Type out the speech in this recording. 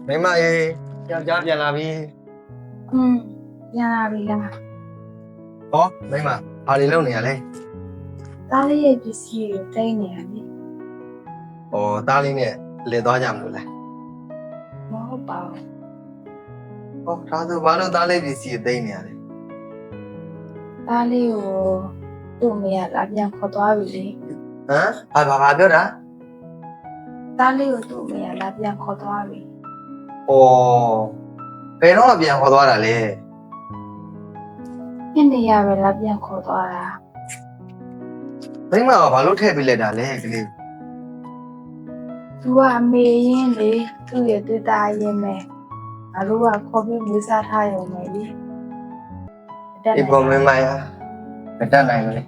မိမရေယောက်ျားပြန်လာပြီ ပြန်လာပြီလား ဟောမိမဘာတွေလုပ်နေရလဲ သားလေးရဲ့ပစ္စည်းကိုတိတ်နေရပြီ ဟောသားလေးနဲ့လဲသွားကြမလို့လား မဟုတ်ပါဘူး ဟောဒါဆိုဘာလို့သားလေးပစ္စည်းသိမ်းနေရလဲ သားလေးကိုသူ့အမေကလာပြန်ခေါ်သွားပြီလေ ဟမ်ဘာပြောတာ သားလေးကိုသူ့အမေကလာပြန်ခေါ်သွားပြီ ဟောဘယ်တော့ပြန်ခေါ်သွားတာလဲ နှစ်နေရပဲလာပြန်ခေါ်သွားတာ မိမကဘာလို့ထည့်ပေးလိုက်တာလဲကလေး သူကအမေရင်းလေသူ့ရဲ့တွေ့တာရင်းပဲငါတို့ကခေါ်ပြီးမွေးစားထားရုံပဲလေ ဒီပေါ်မိမရမတတ်နိုင်ဘူးလေ